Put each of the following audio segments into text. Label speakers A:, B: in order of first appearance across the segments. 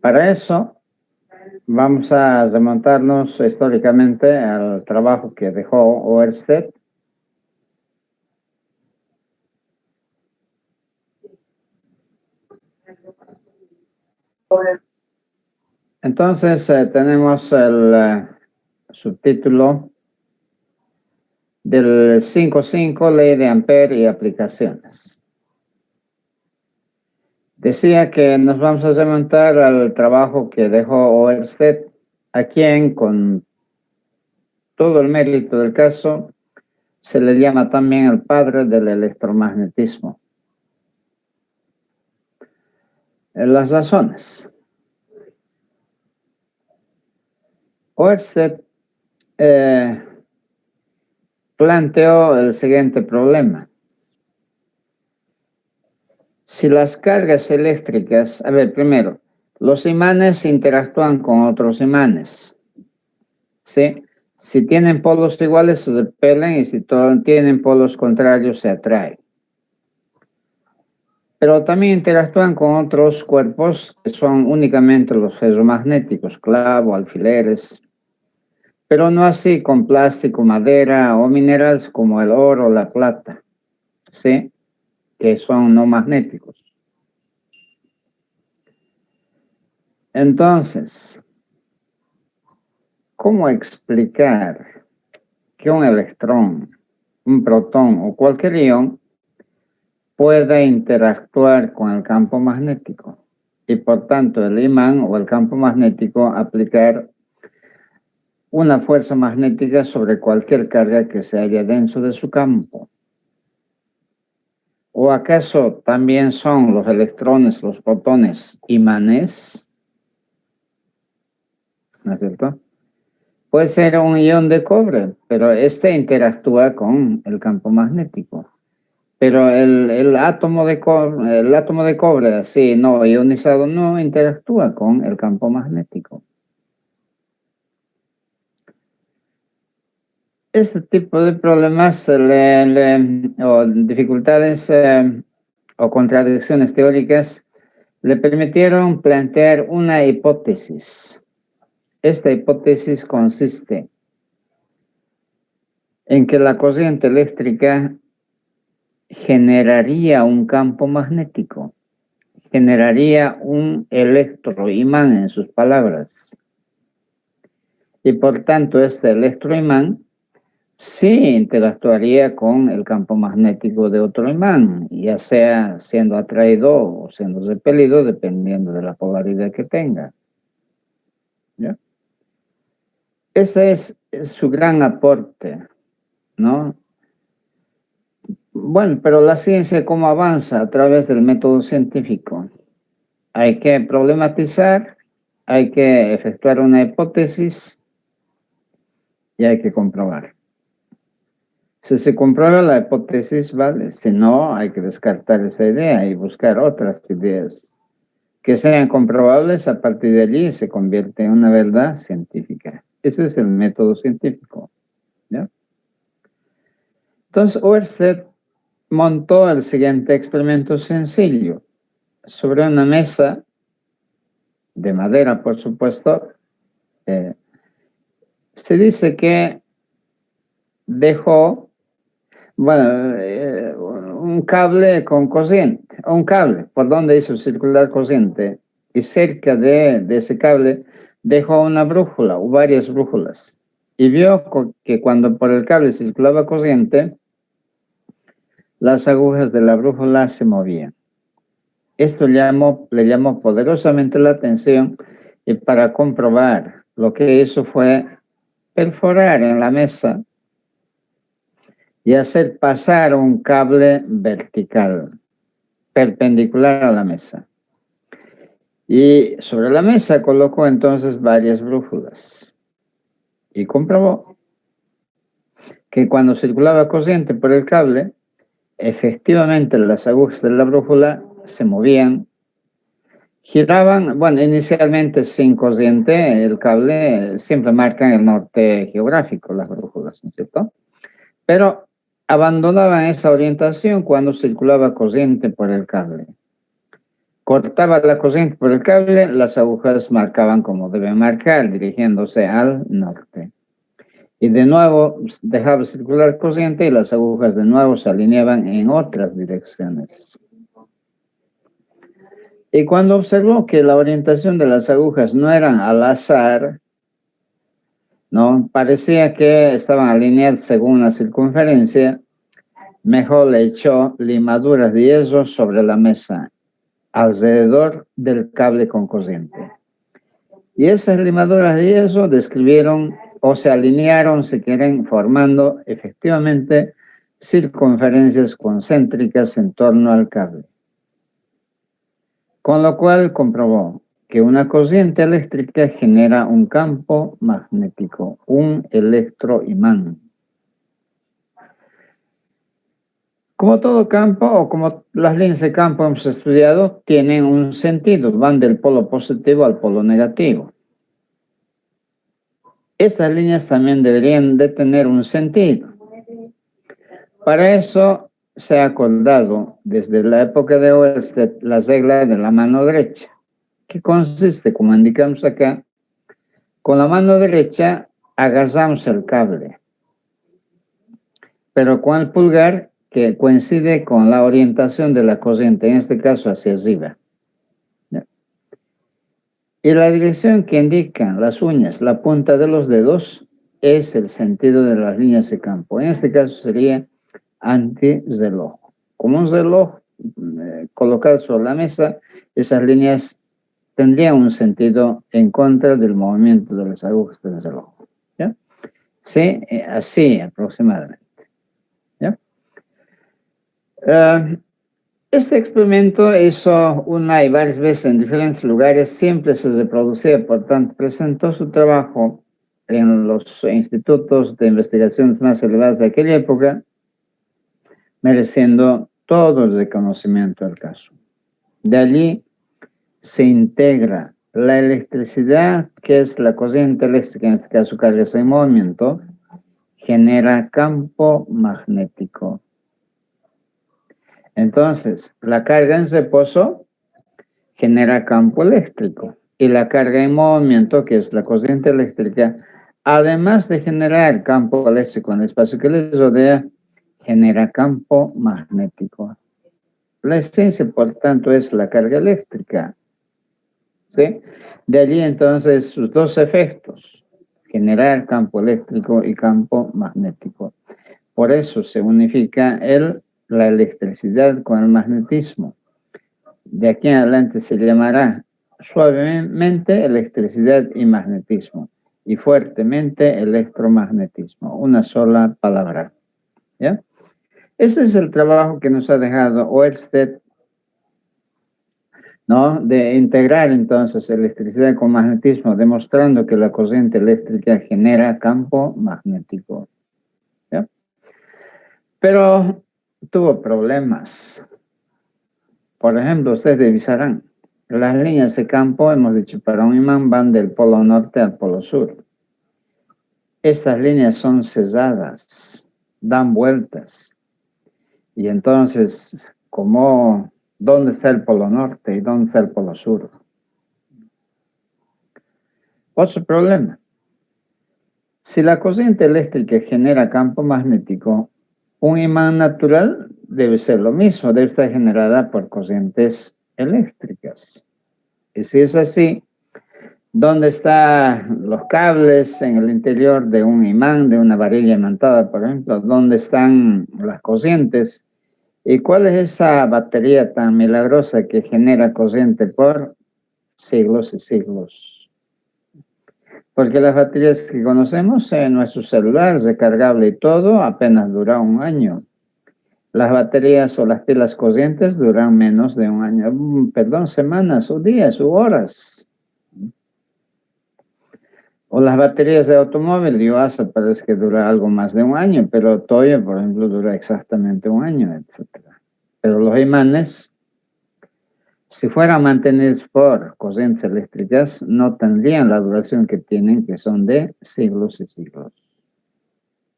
A: Para eso vamos a remontarnos históricamente al trabajo que dejó Oersted. Entonces tenemos el subtítulo del 5.5, Ley de Ampere y aplicaciones. Decía que nos vamos a remontar al trabajo que dejó Oersted, a quien, con todo el mérito del caso, se le llama también el padre del electromagnetismo. Las razones. Oersted planteó el siguiente problema. Si las cargas eléctricas, a ver, primero, los imanes interactúan con otros imanes, ¿sí? Si tienen polos iguales se repelen y si tienen polos contrarios se atraen. Pero también interactúan con otros cuerpos que son únicamente los ferromagnéticos, clavo, alfileres, pero no así con plástico, madera o minerales como el oro o la plata, ¿sí? Que son no magnéticos. Entonces, ¿cómo explicar que un electrón, un protón o cualquier ion pueda interactuar con el campo magnético? Y por tanto el imán o el campo magnético aplicar una fuerza magnética sobre cualquier carga que se halla dentro de su campo. ¿O acaso también son los electrones, los protones, imanes? ¿No es cierto? Puede ser un ion de cobre, pero este interactúa con el campo magnético. Pero el átomo de cobre, así no ionizado, no interactúa con el campo magnético. Este tipo de problemas o dificultades o contradicciones teóricas le permitieron plantear una hipótesis. Esta hipótesis consiste en que la corriente eléctrica generaría un campo magnético, generaría un electroimán, en sus palabras. Y por tanto, este electroimán sí interactuaría con el campo magnético de otro imán, ya sea siendo atraído o siendo repelido, dependiendo de la polaridad que tenga. ¿Ya? Ese es su gran aporte, ¿no? Bueno, pero la ciencia, ¿cómo avanza? A través del método científico. Hay que problematizar, hay que efectuar una hipótesis y hay que comprobar. Si se comprueba la hipótesis, vale. Si no, hay que descartar esa idea y buscar otras ideas que sean comprobables. A partir de allí se convierte en una verdad científica. Ese es el método científico, ¿ya? Entonces, Oersted montó el siguiente experimento sencillo. Sobre una mesa de madera, por supuesto, se dice que dejó, bueno, un cable con corriente, un cable por donde hizo circular corriente, y cerca de ese cable dejó una brújula o varias brújulas, y vio que cuando por el cable circulaba corriente, las agujas de la brújula se movían. Esto le llamó poderosamente la atención, y para comprobar lo que hizo fue perforar en la mesa y hacer pasar un cable vertical, perpendicular a la mesa. Y sobre la mesa colocó entonces varias brújulas y comprobó que cuando circulaba corriente por el cable, efectivamente las agujas de la brújula se movían, giraban. Bueno, inicialmente sin corriente, el cable siempre marca el norte geográfico, las brújulas, ¿no es cierto? Pero abandonaban esa orientación cuando circulaba corriente por el cable. cortaba la corriente por el cable, las agujas marcaban como deben marcar, dirigiéndose al norte. Y de nuevo dejaba circular corriente y las agujas de nuevo se alineaban en otras direcciones. Y cuando observó que la orientación de las agujas no eran al azar, ¿no? Parecía que estaban alineadas según la circunferencia, mejor le echó limaduras de hierro sobre la mesa, alrededor del cable con corriente. Y esas limaduras de hierro describieron o se alinearon, si quieren, formando efectivamente circunferencias concéntricas en torno al cable. Con lo cual comprobó que una corriente eléctrica genera un campo magnético, un electroimán. Como todo campo, o como las líneas de campo hemos estudiado, tienen un sentido, van del polo positivo al polo negativo. Esas líneas también deberían de tener un sentido. Para eso se ha acordado desde la época de Oersted la regla de la mano derecha, que consiste, como indicamos acá, con la mano derecha agarramos el cable, pero con el pulgar que coincide con la orientación de la corriente, en este caso hacia arriba. Y la dirección que indican las uñas, la punta de los dedos, es el sentido de las líneas de campo. En este caso sería antirreloj. Como un reloj colocado sobre la mesa, esas líneas tendrían un sentido en contra del movimiento de las agujas del reloj. ¿Ya? Sí, así aproximadamente. ¿Ya? Este experimento hizo una y varias veces en diferentes lugares, siempre se reproducía, por tanto, presentó su trabajo en los institutos de investigaciones más elevados de aquella época, mereciendo todo el reconocimiento del caso. De allí se integra la electricidad, que es la corriente eléctrica, en este caso cargas en movimiento, genera campo magnético. Entonces, la carga en reposo genera campo eléctrico y la carga en movimiento, que es la corriente eléctrica, además de generar campo eléctrico en el espacio que les rodea, genera campo magnético. La esencia, por tanto, es la carga eléctrica. ¿Sí? De allí entonces sus dos efectos, generar campo eléctrico y campo magnético. Por eso se unifica la electricidad con el magnetismo. De aquí en adelante se llamará suavemente electricidad y magnetismo y fuertemente electromagnetismo. Una sola palabra. ¿Ya? Ese es el trabajo que nos ha dejado Oersted, ¿no? De integrar entonces electricidad con magnetismo, demostrando que la corriente eléctrica genera campo magnético. ¿Ya? Pero tuvo problemas. Por ejemplo, ustedes revisarán, las líneas de campo, hemos dicho, para un imán van del polo norte al polo sur. Estas líneas son cesadas, dan vueltas. Y entonces, ¿dónde está el polo norte y dónde está el polo sur? Otro problema. Si la corriente eléctrica genera campo magnético, un imán natural debe ser lo mismo, debe estar generada por corrientes eléctricas. Y si es así, ¿dónde están los cables en el interior de un imán, de una varilla imantada, por ejemplo? ¿Dónde están las corrientes? ¿Y cuál es esa batería tan milagrosa que genera corriente por siglos y siglos? Porque las baterías que conocemos en nuestros celulares, recargable y todo, apenas dura un año. Las baterías o las pilas corrientes duran menos de un año, perdón, semanas o días u horas. O las baterías de automóvil, Yuasa parece que dura algo más de un año, pero Toyo, por ejemplo, dura exactamente un año, etc. Pero los imanes, si fueran mantenidos por corrientes eléctricas, no tendrían la duración que tienen, que son de siglos y siglos.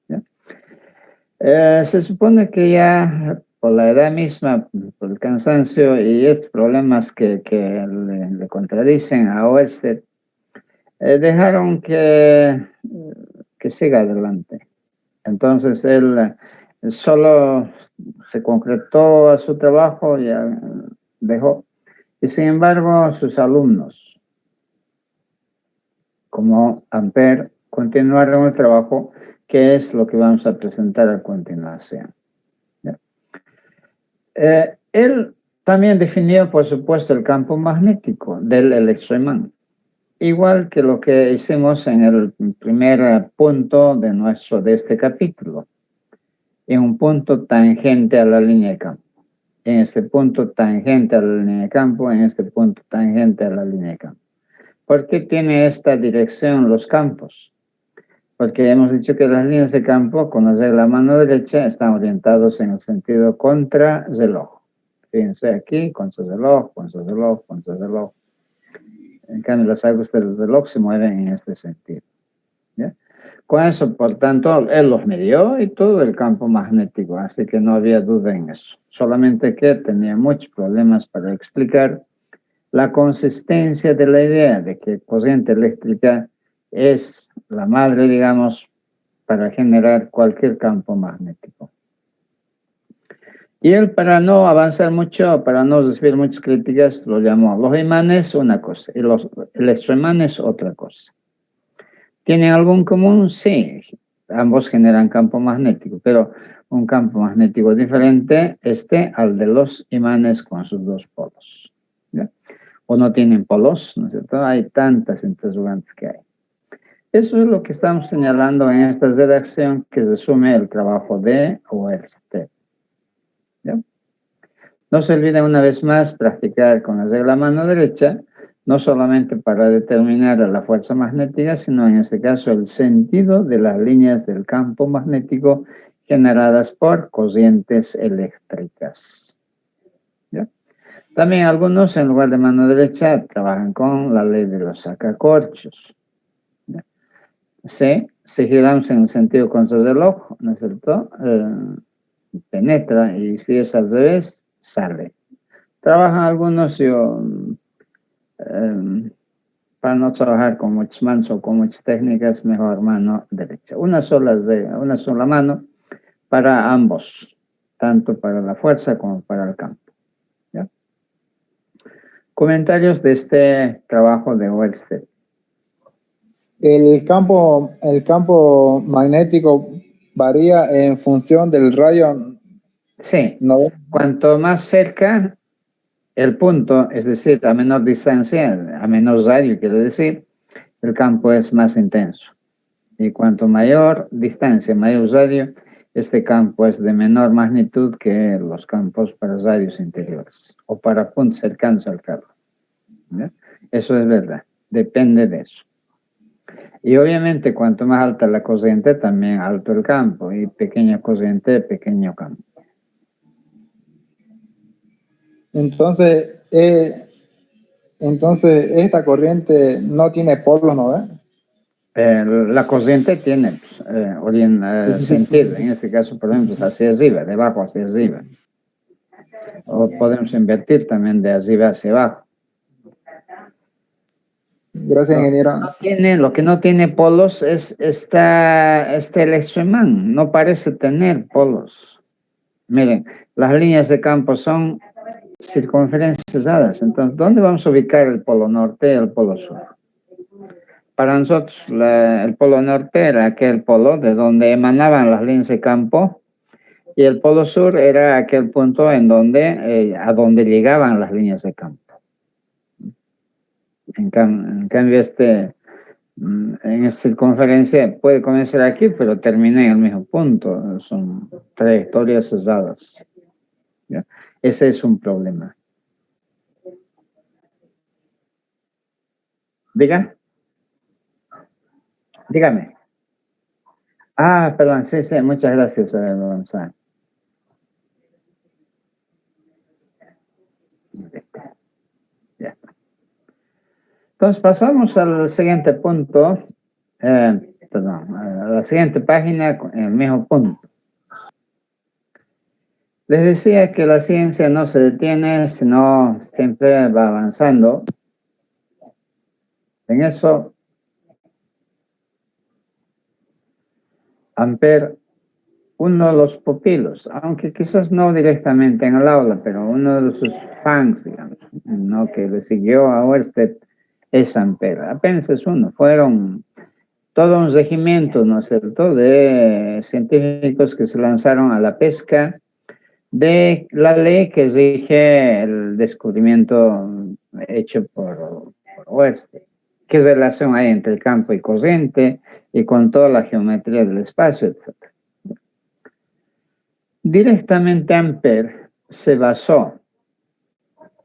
A: ¿Ya? Se supone que ya por la edad misma, por el cansancio y estos problemas que le contradicen a Oersted, dejaron que siga adelante. Entonces él solo se concretó a su trabajo y dejó. Y sin embargo, sus alumnos, como Ampère, continuaron el trabajo, que es lo que vamos a presentar a continuación. Él también definió, por supuesto, el campo magnético del electroimán, igual que lo que hicimos en el primer punto de este capítulo, en un punto tangente a la línea de campo, en este punto tangente a la línea de campo, en este punto tangente a la línea de campo. ¿Por qué tiene esta dirección los campos? Porque hemos dicho que las líneas de campo con las de la mano derecha están orientados en el sentido contra reloj. Fíjense aquí, contra reloj, contra reloj, contra reloj. En cambio, las aguas del reloj se mueven en este sentido. ¿Ya? Con eso, por tanto, él los midió y todo el campo magnético, así que no había duda en eso. Solamente que tenía muchos problemas para explicar la consistencia de la idea de que corriente eléctrica es la madre, digamos, para generar cualquier campo magnético. Y él, para no avanzar mucho, para no recibir muchas críticas, lo llamó los imanes una cosa y los electroimanes otra cosa. ¿Tienen algo en común? Sí, ambos generan campo magnético, pero un campo magnético diferente al de los imanes con sus dos polos. ¿Ya? O no tienen polos, ¿no es cierto? Hay tantas interrogantes que hay. Eso es lo que estamos señalando en esta redacción que resume el trabajo de Oersted. ¿Ya? No se olviden una vez más practicar con la regla mano derecha, no solamente para determinar la fuerza magnética, sino en este caso el sentido de las líneas del campo magnético generadas por corrientes eléctricas. ¿Ya? También algunos, en lugar de mano derecha, trabajan con la ley de los sacacorchos. ¿Ya? Si giramos en el sentido contrarreloj, ¿no es cierto? Penetra, y si es al revés, sale. Trabajan algunos, para no trabajar con muchas manos o con muchas técnicas, mejor mano derecha. Una sola mano para ambos, tanto para la fuerza como para el campo. ¿Ya? Comentarios de este trabajo de Oersted.
B: El campo magnético varía en función del radio.
A: Sí, cuanto más cerca el punto, es decir, a menor distancia, a menor radio, quiere decir, el campo es más intenso. Y cuanto mayor distancia, mayor radio, este campo es de menor magnitud que los campos para radios interiores o para puntos cercanos al carro. ¿Ya? Eso es verdad, depende de eso. Y obviamente cuanto más alta la corriente, también alto el campo, y pequeña corriente, pequeño campo.
B: Entonces esta corriente no tiene polos, ¿no ve?
A: La corriente tiene sentido, en este caso, por ejemplo, hacia arriba, de abajo hacia arriba. O podemos invertir también de arriba hacia abajo.
B: Gracias, ingeniero.
A: Lo que no tiene polos es este electroimán, no parece tener polos. Miren, las líneas de campo son circunferencias dadas. Entonces, ¿dónde vamos a ubicar el polo norte y el polo sur? Para nosotros, el polo norte era aquel polo de donde emanaban las líneas de campo, y el polo sur era aquel punto a donde llegaban las líneas de campo. En cambio, en esta circunferencia puede comenzar aquí, pero termina en el mismo punto. Son trayectorias cerradas. ¿Ya? Ese es un problema. Dígame. Ah, perdón, sí, muchas gracias, Gonzalo. Ya. Entonces pasamos al siguiente punto, a la siguiente página, en el mismo punto. Les decía que la ciencia no se detiene, sino siempre va avanzando. En eso, Ampère, uno de los pupilos, aunque quizás no directamente en el aula, pero uno de sus fans, digamos, ¿no? Que le siguió a Oersted, es Ampère. Apenas es uno, fueron todo un regimiento, ¿no es cierto?, de científicos que se lanzaron a la pesca de la ley que rige el descubrimiento hecho por Oersted. ¿Qué relación hay entre el campo y corriente y con toda la geometría del espacio, etcétera? Directamente Ampère se basó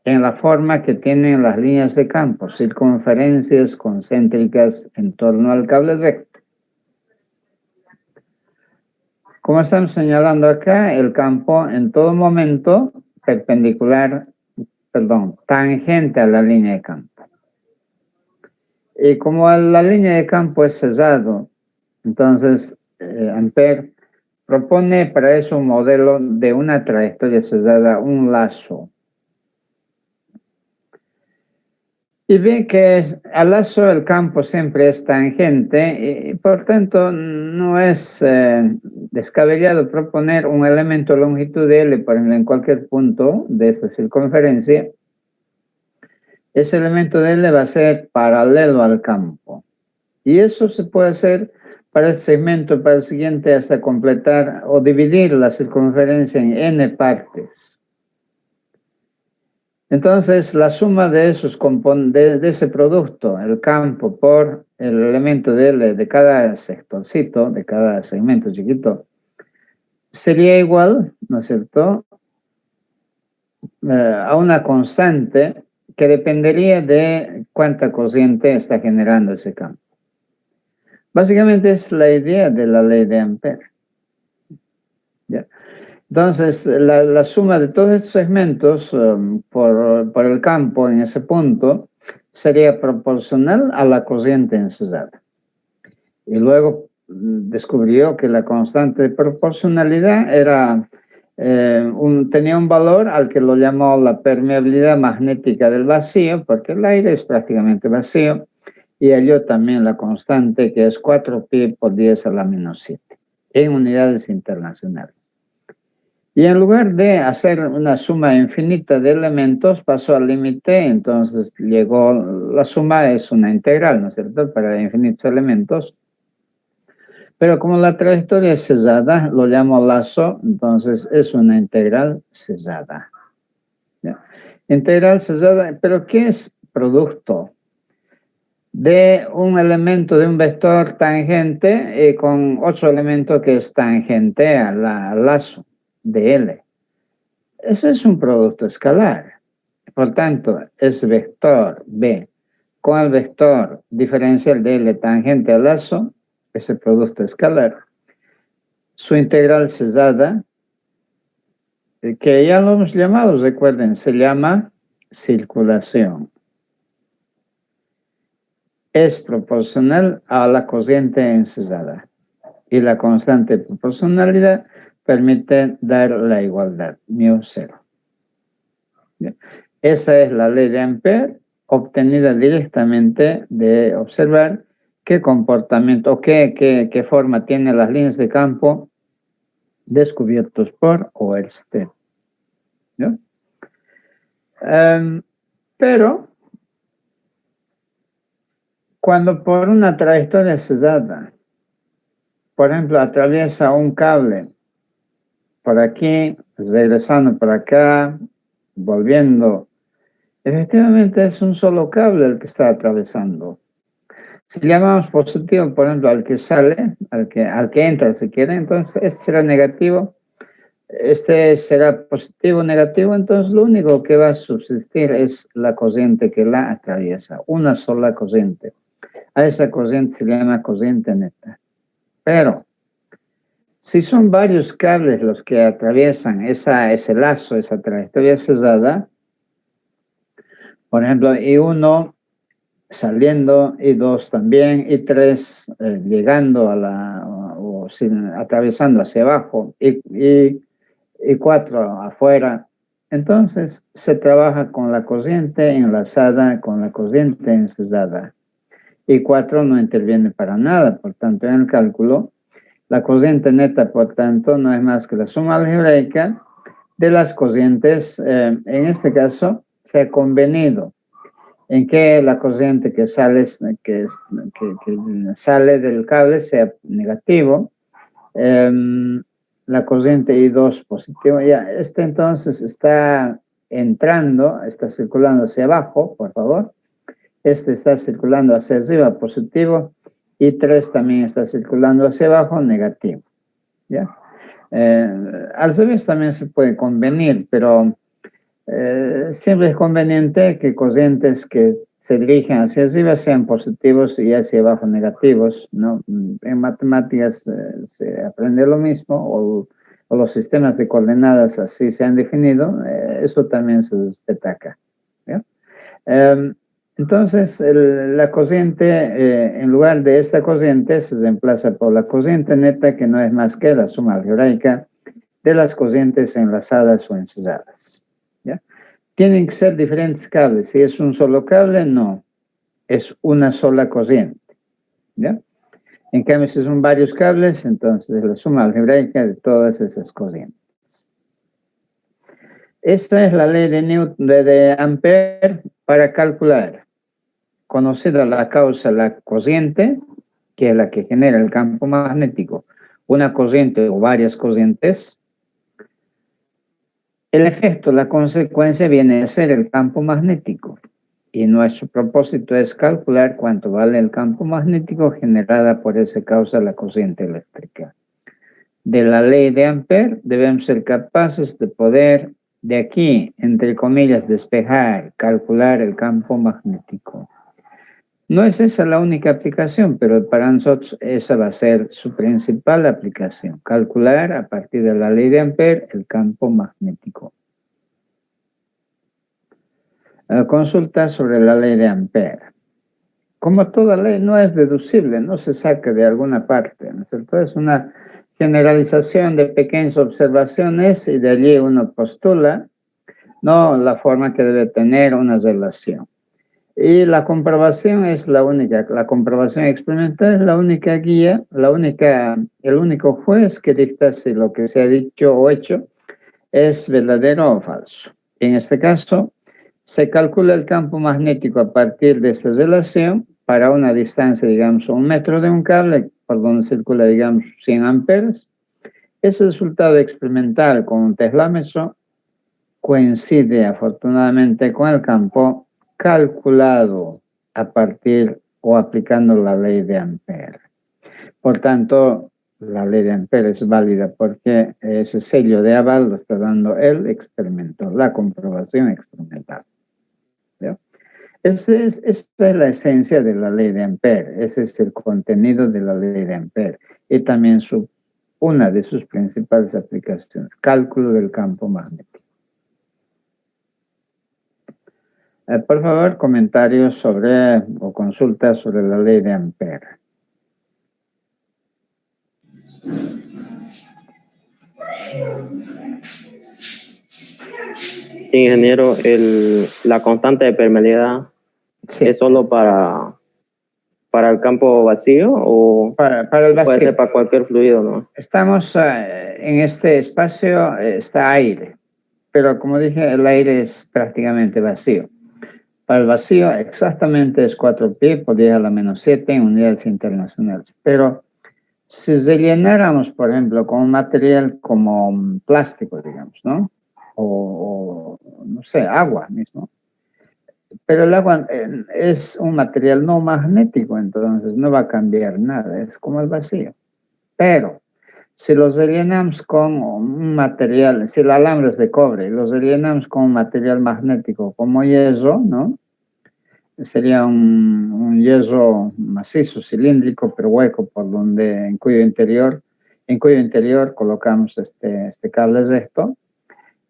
A: en la forma que tienen las líneas de campo, circunferencias concéntricas en torno al cable recto. Como estamos señalando acá, el campo en todo momento tangente a la línea de campo. Y como la línea de campo es cerrado, entonces Ampère propone para eso un modelo de una trayectoria cerrada, un lazo. Y ve que al lazo el campo siempre es tangente y por tanto no es descabellado proponer un elemento de longitud de L, por ejemplo, en cualquier punto de esta circunferencia. Ese elemento de L va a ser paralelo al campo. Y eso se puede hacer para el segmento, para el siguiente, hasta completar o dividir la circunferencia en n partes. Entonces, la suma de esos de ese producto, el campo, por el elemento de L de cada sectorcito, de cada segmento chiquito, sería igual, ¿no es cierto?, a una constante que dependería de cuánta corriente está generando ese campo. Básicamente es la idea de la ley de Ampère. ¿Ya? Entonces, la suma de todos estos segmentos por el campo en ese punto sería proporcional a la corriente encerrada. Y luego descubrió que la constante de proporcionalidad era, tenía un valor al que lo llamó la permeabilidad magnética del vacío, porque el aire es prácticamente vacío, y halló también la constante que es 4pi por 10 a la menos 7 en unidades internacionales. Y en lugar de hacer una suma infinita de elementos, pasó al límite, entonces llegó, la suma es una integral, ¿no es cierto?, para infinitos elementos. Pero como la trayectoria es cerrada, lo llamo lazo, entonces es una integral cerrada. ¿Ya? Integral cerrada, pero ¿qué es producto? De un elemento de un vector tangente con otro elemento que es tangente al lazo de L. Eso es un producto escalar. Por tanto, ese vector B con el vector diferencial de L tangente al lazo, ese producto escalar, su integral cerrada, que ya lo hemos llamado, recuerden, se llama circulación. Es proporcional a la corriente encerrada. Y la constante de proporcionalidad permite dar la igualdad, μ0. Esa es la ley de Ampère, obtenida directamente de observar qué comportamiento o qué forma tienen las líneas de campo descubiertos por Oersted. ¿No? Pero cuando por una trayectoria cerrada, por ejemplo, atraviesa un cable por aquí, regresando por acá, volviendo, efectivamente es un solo cable el que está atravesando. Si llamamos positivo, por ejemplo, al que sale, al que entra, si quiere, entonces este será negativo, este será positivo o negativo, entonces lo único que va a subsistir es la corriente que la atraviesa, una sola corriente. A esa corriente se le llama corriente neta. Pero si son varios cables los que atraviesan ese lazo, esa trayectoria cerrada, por ejemplo, y uno saliendo, y dos también, y tres llegando atravesando hacia abajo, y y 4 afuera. Entonces se trabaja con la corriente enlazada con la corriente ensayada. Y 4 no interviene para nada, por tanto, en el cálculo, la corriente neta, por tanto, no es más que la suma algebraica de las corrientes. En este caso, se ha convenido en que la corriente que sale, que sale del cable sea negativo, la corriente I2 positivo. Ya, entonces está entrando, está circulando hacia abajo, por favor. Este está circulando hacia arriba, positivo, y 3 también está circulando hacia abajo, negativo. ¿Ya? Al revés también se puede convenir, pero siempre es conveniente que corrientes que se dirigen hacia arriba sean positivos y hacia abajo negativos, ¿no? En matemáticas se aprende lo mismo, o los sistemas de coordenadas así se han definido, eso también se respeta acá. ¿Ya? Entonces, la corriente, en lugar de esta corriente, se reemplaza por la corriente neta, que no es más que la suma algebraica de las corrientes enlazadas o ensayadas. ¿Ya? Tienen que ser diferentes cables. Si es un solo cable, no. Es una sola corriente. ¿Ya? En cambio, si son varios cables, entonces es la suma algebraica de todas esas corrientes. Esta es la ley de Newton, de Ampère para calcular. Conocida la causa, la corriente, que es la que genera el campo magnético, una corriente o varias corrientes. El efecto, la consecuencia viene a ser el campo magnético. Y nuestro propósito es calcular cuánto vale el campo magnético generada por esa causa, la corriente eléctrica. De la ley de Ampère debemos ser capaces de poder, de aquí, entre comillas, despejar, calcular el campo magnético. No es esa la única aplicación, pero para nosotros esa va a ser su principal aplicación. Calcular a partir de la ley de Ampère el campo magnético. Consulta sobre la ley de Ampère. Como toda ley no es deducible, no se saca de alguna parte, ¿no es cierto? Es una generalización de pequeñas observaciones y de allí uno postula, no la forma que debe tener una relación. Y la comprobación es la única, la comprobación experimental es la única guía, el único juez que dicta si lo que se ha dicho o hecho es verdadero o falso. En este caso, se calcula el campo magnético a partir de esta relación para una distancia, digamos, 1 metro de un cable por donde circula, digamos, 100 amperes. Ese resultado experimental con un teslámetro coincide afortunadamente con el campo calculado a partir o aplicando la ley de Ampère. Por tanto, la ley de Ampère es válida porque ese sello de aval lo está dando el experimento, la comprobación experimental. ¿Ya? Esa es la esencia de la ley de Ampère, ese es el contenido de la ley de Ampère y también una de sus principales aplicaciones, cálculo del campo magnético. Por favor, comentarios sobre o consultas sobre la ley de Ampère.
C: Sí, ingeniero, la constante de permeabilidad
A: Sí.
C: ¿es solo para el campo vacío o
A: para el vacío?
C: Puede ser para cualquier fluido, ¿no?
A: Estamos en este espacio, está aire, pero como dije, el aire es prácticamente vacío. Para el vacío exactamente es 4π por 10⁻⁷ en unidades internacionales. Pero si rellenáramos, por ejemplo, con un material como plástico, digamos, ¿no? O no sé, agua mismo. Pero el agua es un material no magnético, entonces no va a cambiar nada, es como el vacío. Pero si los rellenamos con un material, si el alambre es de cobre y los rellenamos con un material magnético como hierro, ¿no? Sería un hierro macizo, cilíndrico, pero hueco, en cuyo interior colocamos este cable recto.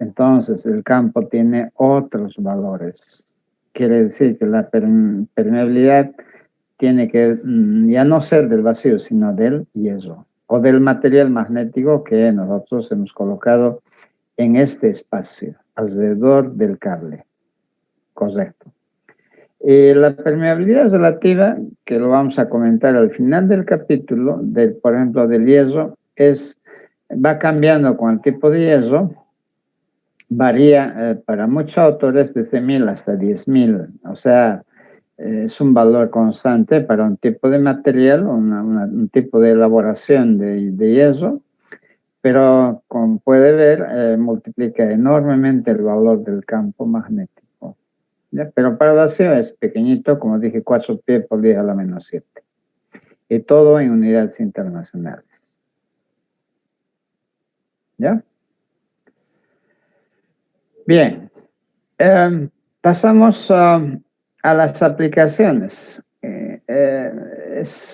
A: Entonces el campo tiene otros valores. Quiere decir que la permeabilidad tiene que ya no ser del vacío, sino del hierro o del material magnético que nosotros hemos colocado en este espacio, alrededor del cable. Correcto. Y la permeabilidad relativa, que lo vamos a comentar al final del capítulo, por ejemplo, del hierro, va cambiando con el tipo de hierro, varía para muchos autores desde 1000 hasta 10.000, o sea, es un valor constante para un tipo de material, un tipo de elaboración de hierro, pero como puede ver, multiplica enormemente el valor del campo magnético. ¿Ya? Pero para el vacío es pequeñito, como dije, 4 pi por 10 a la menos 7. Y todo en unidades internacionales. ¿Ya? Bien. Pasamos a las aplicaciones.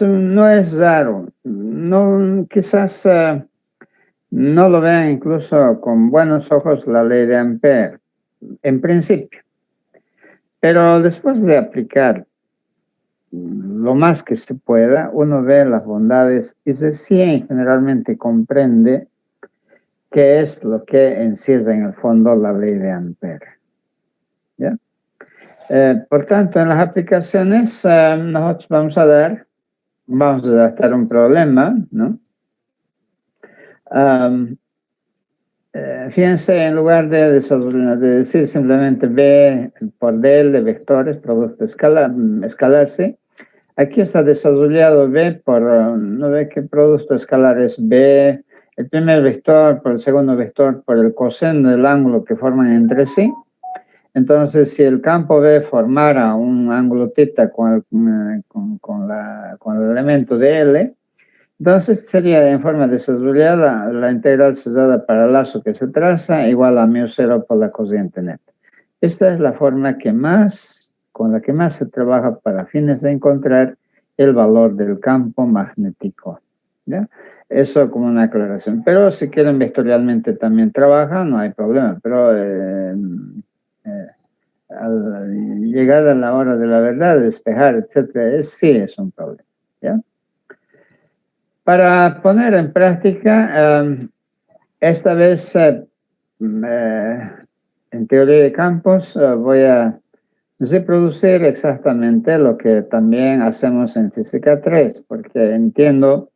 A: No es raro. No, quizás no lo vean incluso con buenos ojos la ley de Ampère, en principio. Pero después de aplicar lo más que se pueda, uno ve las bondades y recién generalmente comprende qué es lo que encierra en el fondo la ley de Ampère. ¿Ya? Por tanto, en las aplicaciones nosotros vamos a adaptar un problema, ¿no? Fíjense, en lugar de decir simplemente B por DL de vectores, producto escalarse, aquí está desarrollado B por, no ve qué producto escalar es B, el primer vector por el segundo vector por el coseno del ángulo que forman entre sí. Entonces, si el campo B formara un ángulo θ con el elemento de L, entonces sería en forma desarrollada la integral cerrada para el lazo que se traza igual a μ0 por la corriente neta. Esta es la forma con la que más se trabaja para fines de encontrar el valor del campo magnético. ¿Ya? Eso como una aclaración. Pero si quieren vectorialmente también trabaja, no hay problema. Pero al llegar a la hora de la verdad, despejar, etcétera, sí es un problema. ¿Ya? Para poner en práctica, esta vez en teoría de campos voy a reproducir exactamente lo que también hacemos en física 3, porque entiendo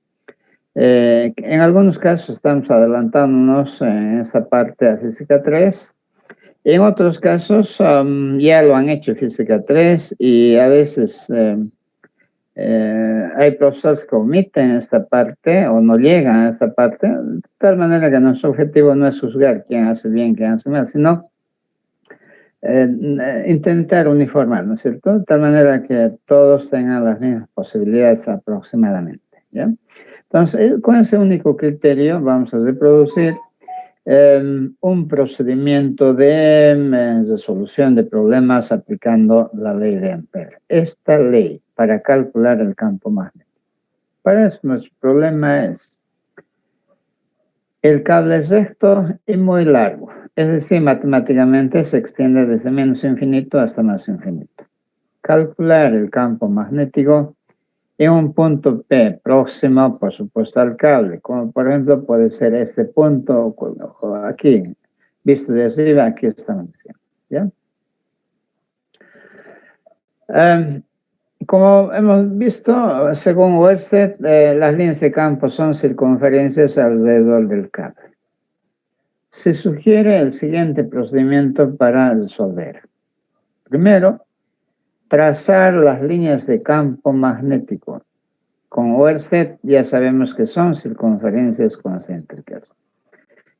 A: que en algunos casos estamos adelantándonos en esta parte a física 3, y en otros casos ya lo han hecho física 3 y a veces hay profesores que omiten esta parte o no llegan a esta parte, de tal manera que nuestro objetivo no es juzgar quién hace bien, quién hace mal, sino intentar uniformar, ¿no es cierto? De tal manera que todos tengan las mismas posibilidades aproximadamente, ¿ya? Entonces, con ese único criterio vamos a reproducir un procedimiento de resolución de problemas aplicando la ley de Ampère. Esta ley para calcular el campo magnético. Para eso nuestro problema es: el cable es recto y muy largo, es decir, matemáticamente se extiende desde menos infinito hasta más infinito. Calcular el campo magnético en un punto P próximo, por supuesto, al cable, como por ejemplo puede ser este punto aquí, visto de arriba, aquí estamos diciendo, ¿ya? Como hemos visto, según Oersted, las líneas de campo son circunferencias alrededor del cable. Se sugiere el siguiente procedimiento para resolver. Primero, trazar las líneas de campo magnético. Con Oersted ya sabemos que son circunferencias concéntricas.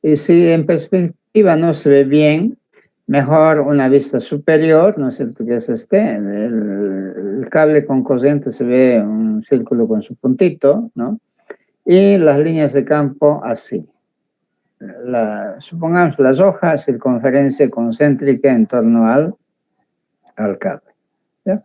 A: Y si en perspectiva no se ve bien, mejor una vista superior, ¿no es cierto? Que es el cable con corriente se ve un círculo con su puntito, ¿no? Y las líneas de campo así. Supongamos las hojas, circunferencia concéntrica en torno al cable. ¿Ya?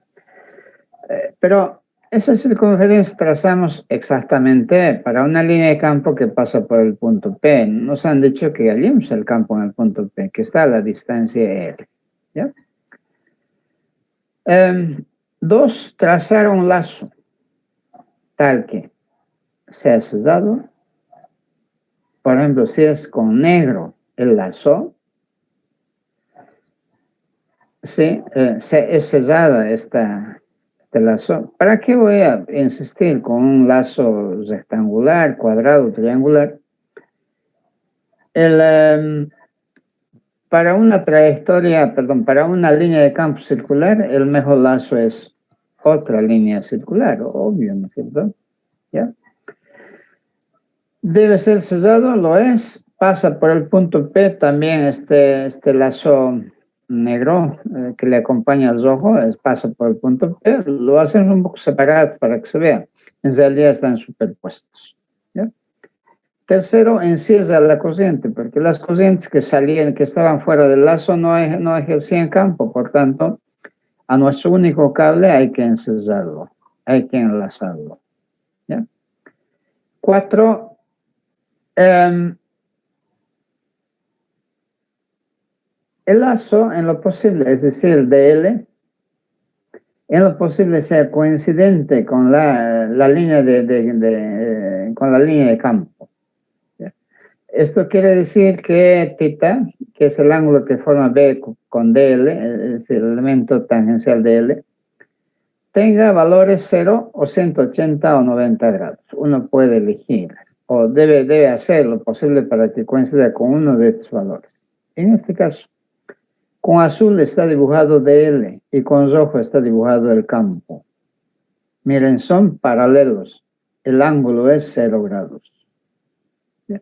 A: Pero esa circunferencia trazamos exactamente para una línea de campo que pasa por el punto P. Nos han dicho que hallemos el campo en el punto P, que está a la distancia R. ¿Ya? Dos, trazar un lazo tal que sea cerrado. Por ejemplo, si es con negro, el lazo, sí, es sellada este lazo. ¿Para qué voy a insistir con un lazo rectangular, cuadrado, triangular? Para una trayectoria, perdón, para una línea de campo circular, el mejor lazo es otra línea circular, obvio, ¿no es cierto? ¿Ya? Debe ser sellado, lo es, pasa por el punto P también este lazo negro que le acompaña al rojo, pasa por el punto P, lo hacen un poco separado para que se vea, en realidad están superpuestos. ¿Ya? Tercero, encierra la corriente, porque las corrientes que salían, que estaban fuera del lazo no ejercían campo, por tanto, a nuestro único cable hay que encerrarlo, hay que enlazarlo. ¿Ya? 4, el lazo, en lo posible, es decir, el DL, en lo posible sea coincidente con la línea con la línea de campo. ¿Ya? Esto quiere decir que θ, que es el ángulo que forma B con DL, es el elemento tangencial DL, tenga valores 0 o 180 o 90 grados. Uno puede elegir o debe hacer lo posible para que coincida con uno de estos valores. En este caso, con azul está dibujado DL y con rojo está dibujado el campo. Miren, son paralelos. El ángulo es 0 grados. ¿Ya?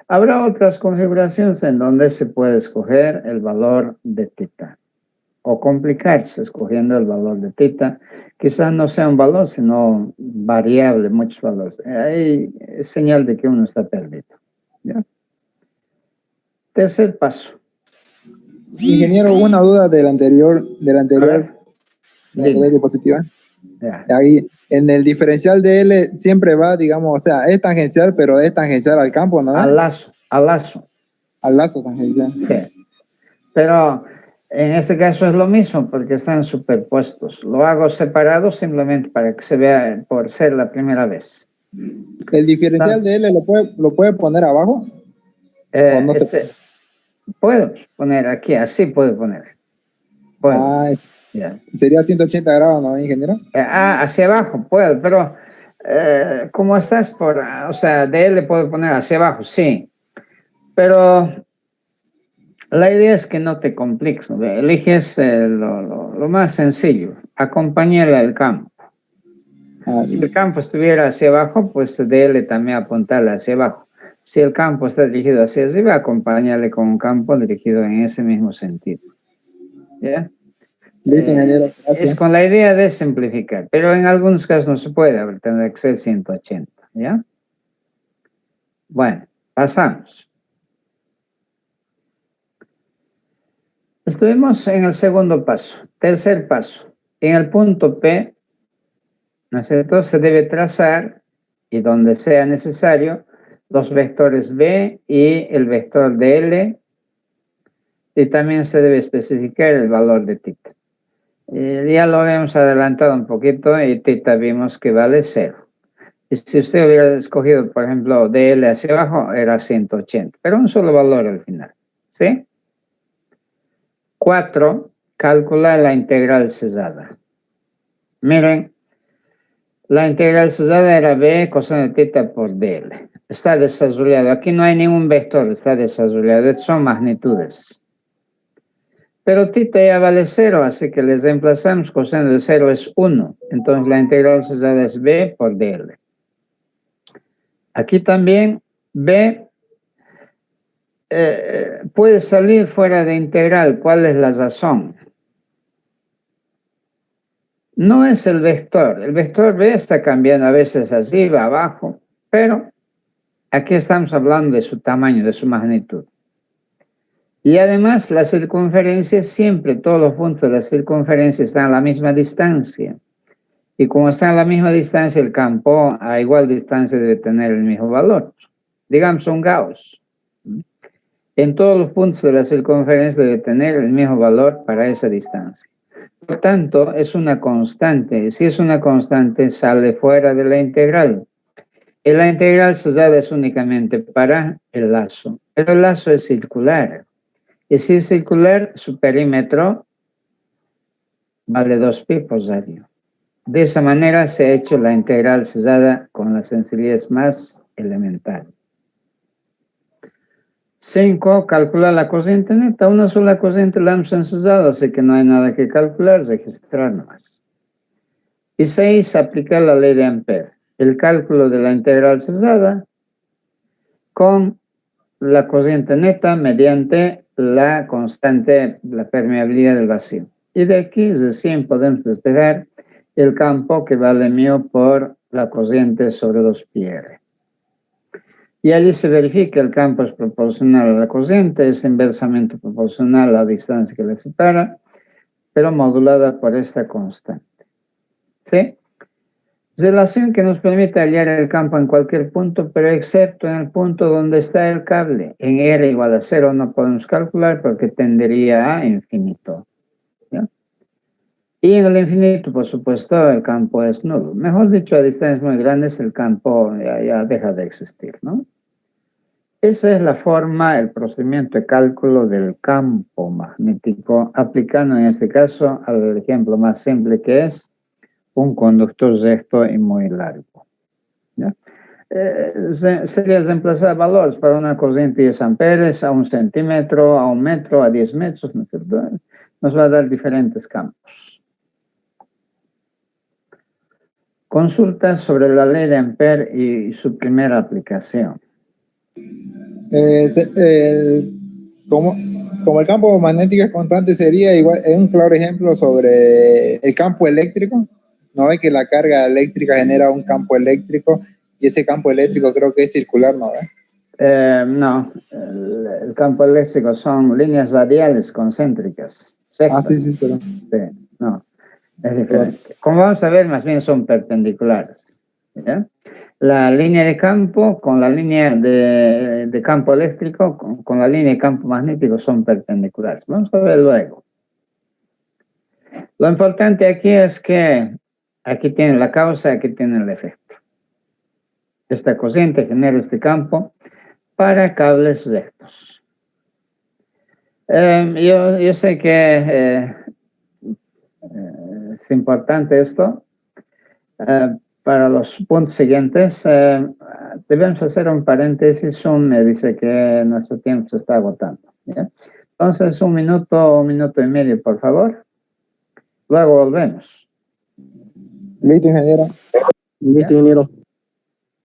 A: Habrá otras configuraciones en donde se puede escoger el valor de θ o complicarse escogiendo el valor de θ. Quizás no sea un valor, sino variable, muchos valores. Ahí es señal de que uno está perdido. ¿Ya? Tercer paso.
B: Ingeniero, una duda de la anterior diapositiva.
A: Ya.
B: Ahí, en el diferencial de L siempre va, digamos, o sea, es tangencial, pero es tangencial al campo, ¿no?
A: Al lazo.
B: Al lazo tangencial.
A: Sí. Pero en este caso es lo mismo porque están superpuestos. Lo hago separado simplemente para que se vea por ser la primera vez.
B: ¿El diferencial de L lo puede poner abajo? ¿O no
A: puedo poner aquí, así puedo poner. Puedo.
B: Yeah. Sería 180 grados, ¿no, ingeniero?
A: Hacia abajo puedo, pero como estás o sea, de L puedo poner hacia abajo, sí. Pero la idea es que no te compliques, ¿no? Eliges lo más sencillo, acompañarle al campo. Si el campo estuviera hacia abajo, pues de L también apuntarle hacia abajo. Si el campo está dirigido hacia arriba, acompáñale con un campo dirigido en ese mismo sentido. ¿Ya? Es con la idea de simplificar, pero en algunos casos no se puede, tendrá que ser 180. ¿Ya? Bueno, pasamos. Estuvimos en el segundo paso. Tercer paso. En el punto P, ¿no es cierto?, se debe trazar, y donde sea necesario, los vectores B y el vector de L, y también se debe especificar el valor de θ. Ya lo habíamos adelantado un poquito y θ vimos que vale 0. Y si usted hubiera escogido, por ejemplo, DL hacia abajo, era 180, pero un solo valor al final. ¿Sí? 4. Calcular la integral cesada. Miren, la integral cesada era B coseno de θ por DL. Está desarrollado. Aquí no hay ningún vector, está desarrollado. Son magnitudes. Pero θ ya vale 0, así que les reemplazamos. Coseno de 0 es 1. Entonces la integral cesada es B por DL. Aquí también B puede salir fuera de integral. ¿Cuál es la razón? No es el vector. El vector B está cambiando a veces arriba, abajo, pero aquí estamos hablando de su tamaño, de su magnitud. Y además la circunferencia siempre, todos los puntos de la circunferencia están a la misma distancia. Y como están a la misma distancia, el campo a igual distancia debe tener el mismo valor. Digamos un Gauss. En todos los puntos de la circunferencia debe tener el mismo valor para esa distancia. Por tanto, es una constante. Si es una constante, sale fuera de la integral. Y la integral cesada es únicamente para el lazo. Pero el lazo es circular. Y si es circular, su perímetro vale 2pi por radio. De esa manera se ha hecho la integral cesada con la sencillez más elemental. 5. Calcular la corriente neta. Una sola corriente la hemos ensayado, así que no hay nada que calcular, registrar nomás. Y 6. Aplicar la ley de Ampère. El cálculo de la integral cesada con la corriente neta mediante la constante, la permeabilidad del vacío. Y de aquí recién podemos despejar el campo que vale μ por la corriente sobre 2πr. Y allí se verifica el campo es proporcional a la corriente, es inversamente proporcional a la distancia que le separa, pero modulada por esta constante. ¿Sí? Relación que nos permite hallar el campo en cualquier punto, pero excepto en el punto donde está el cable. En R igual a 0 no podemos calcular porque tendería a infinito. ¿Ya? Y en el infinito, por supuesto, el campo es nulo. Mejor dicho, a distancias muy grandes el campo ya deja de existir, ¿no? Esa es la forma, el procedimiento de cálculo del campo magnético, aplicando en este caso al ejemplo más simple que es un conductor recto y muy largo. ¿Ya? Sería reemplazar valores para una corriente de 10 amperes a 1 centímetro, a 1 metro, a 10 metros, ¿no es cierto? Nos va a dar diferentes campos. Consultas sobre la ley de Ampère y su primera aplicación.
B: Como el campo magnético es constante, sería igual, es un claro ejemplo sobre el campo eléctrico. No ve que la carga eléctrica genera un campo eléctrico y ese campo eléctrico creo que es circular, ¿no?
A: No, el campo eléctrico son líneas radiales concéntricas.
B: Ah, sí, pero...
A: Sí, no, es diferente. Como vamos a ver, más bien son perpendiculares. ¿Ya? La línea de campo con la línea de campo eléctrico, con la línea de campo magnético son perpendiculares. Vamos a ver luego. Lo importante aquí es que aquí tiene la causa, aquí tiene el efecto. Esta corriente genera este campo para cables rectos. Yo sé que es importante esto. Para los puntos siguientes, debemos hacer un paréntesis. Zoom me dice que nuestro tiempo se está agotando. ¿Ya? Entonces, 1 minuto, 1 minuto y medio, por favor. Luego volvemos.
B: Listo, ingeniero.
D: Listo, ingeniero.